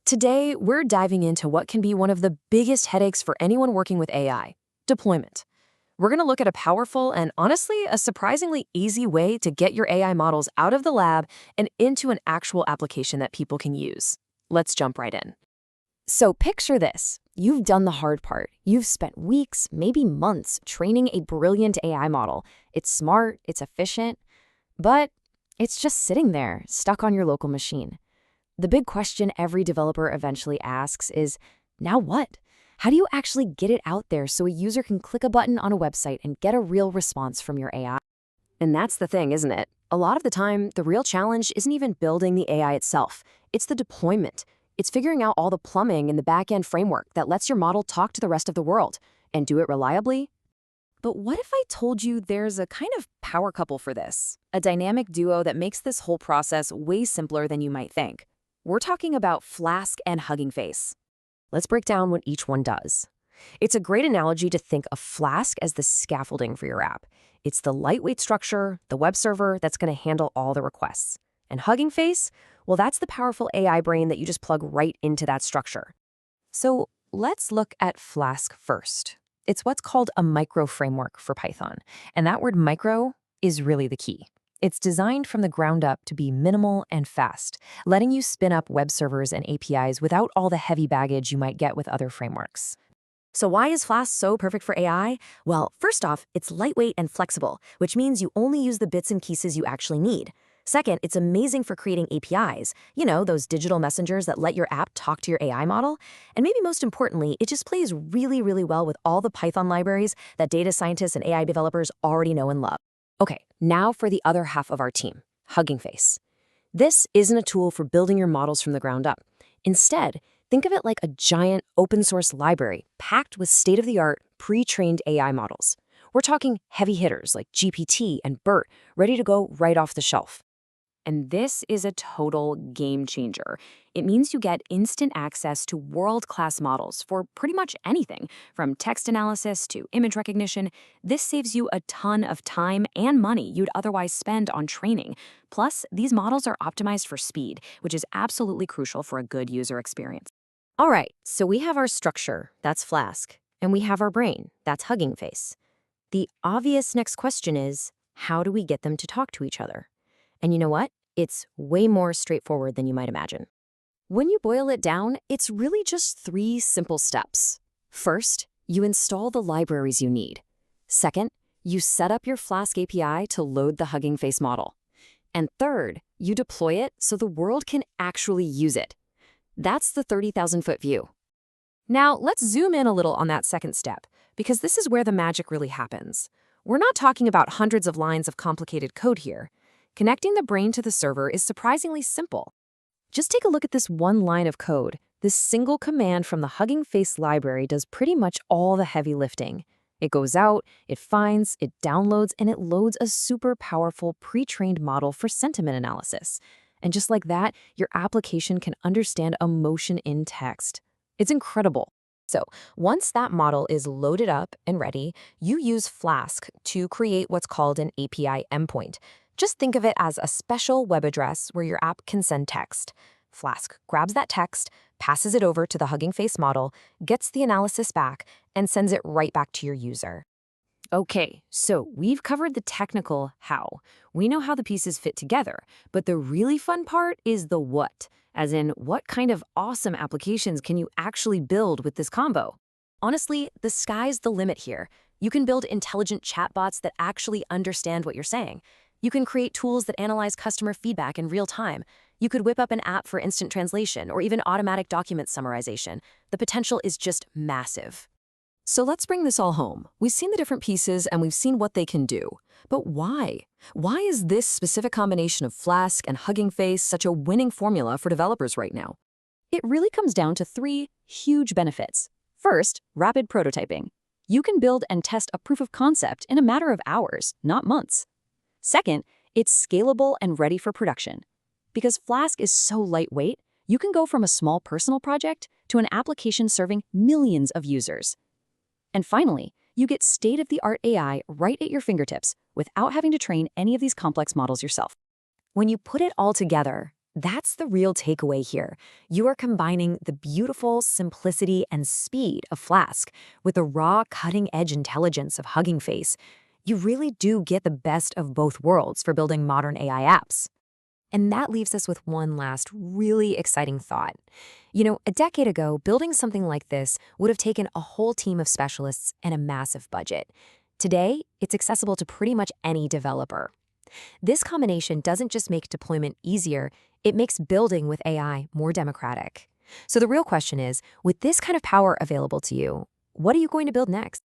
Today, we're diving into what can be one of the biggest headaches for anyone working with AI: deployment. We're going to look at a powerful and honestly, a surprisingly easy way to get your AI models out of the lab and into an actual application that people can use. Let's jump right in. So picture this. You've done the hard part. You've spent weeks, maybe months, training a brilliant AI model. It's smart, it's efficient, but it's just sitting there, stuck on your local machine. The big question every developer eventually asks is, now what? How do you actually get it out there so a user can click a button on a website and get a real response from your AI? And that's the thing, isn't it? A lot of the time, the real challenge isn't even building the AI itself. It's the deployment. It's figuring out all the plumbing in the back-end framework that lets your model talk to the rest of the world and do it reliably. But what if I told you there's a kind of power couple for this? A dynamic duo that makes this whole process way simpler than you might think. We're talking about Flask and Hugging Face. Let's break down what each one does. It's a great analogy to think of Flask as the scaffolding for your app. It's the lightweight structure, the web server that's going to handle all the requests. And Hugging Face, well, that's the powerful AI brain that you just plug right into that structure. So let's look at Flask first. It's what's called a micro framework for Python. And that word micro is really the key. It's designed from the ground up to be minimal and fast, letting you spin up web servers and APIs without all the heavy baggage you might get with other frameworks. So why is Flask so perfect for AI? Well, first off, it's lightweight and flexible, which means you only use the bits and pieces you actually need. Second, it's amazing for creating APIs, those digital messengers that let your app talk to your AI model. And maybe most importantly, it just plays really, really well with all the Python libraries that data scientists and AI developers already know and love. Okay, now for the other half of our team, Hugging Face. This isn't a tool for building your models from the ground up. Instead, think of it like a giant open-source library packed with state-of-the-art, pre-trained AI models. We're talking heavy hitters like GPT and BERT, ready to go right off the shelf. And this is a total game changer. It means you get instant access to world-class models for pretty much anything, from text analysis to image recognition. This saves you a ton of time and money you'd otherwise spend on training. Plus, these models are optimized for speed, which is absolutely crucial for a good user experience. All right, so we have our structure, that's Flask, and we have our brain, that's Hugging Face. The obvious next question is, how do we get them to talk to each other? And you know what? It's way more straightforward than you might imagine. When you boil it down, it's really just 3 simple steps. First, you install the libraries you need. Second, you set up your Flask API to load the Hugging Face model. And third, you deploy it so the world can actually use it. That's the 30,000-foot view. Now, let's zoom in a little on that second step, because this is where the magic really happens. We're not talking about hundreds of lines of complicated code here. Connecting the brain to the server is surprisingly simple. Just take a look at this one line of code. This single command from the Hugging Face library does pretty much all the heavy lifting. It goes out, it finds, it downloads, and it loads a super powerful pre-trained model for sentiment analysis. And just like that, your application can understand emotion in text. It's incredible. So once that model is loaded up and ready, you use Flask to create what's called an API endpoint. Just think of it as a special web address where your app can send text. Flask grabs that text, passes it over to the Hugging Face model, gets the analysis back, and sends it right back to your user. Okay, so we've covered the technical how. We know how the pieces fit together, but the really fun part is the what, as in what kind of awesome applications can you actually build with this combo? Honestly, the sky's the limit here. You can build intelligent chatbots that actually understand what you're saying. You can create tools that analyze customer feedback in real time. You could whip up an app for instant translation or even automatic document summarization. The potential is just massive. So let's bring this all home. We've seen the different pieces and we've seen what they can do. But why? Why is this specific combination of Flask and Hugging Face such a winning formula for developers right now? It really comes down to 3 huge benefits. First, rapid prototyping. You can build and test a proof of concept in a matter of hours, not months. Second, it's scalable and ready for production. Because Flask is so lightweight, you can go from a small personal project to an application serving millions of users. And finally, you get state-of-the-art AI right at your fingertips without having to train any of these complex models yourself. When you put it all together, That's the real takeaway here. You are combining the beautiful simplicity and speed of Flask with the raw, cutting-edge intelligence of Hugging Face. You really do get the best of both worlds for building modern AI apps. And that leaves us with one last really exciting thought. A decade ago, building something like this would have taken a whole team of specialists and a massive budget. Today, it's accessible to pretty much any developer. This combination doesn't just make deployment easier, it makes building with AI more democratic. So the real question is, with this kind of power available to you, what are you going to build next?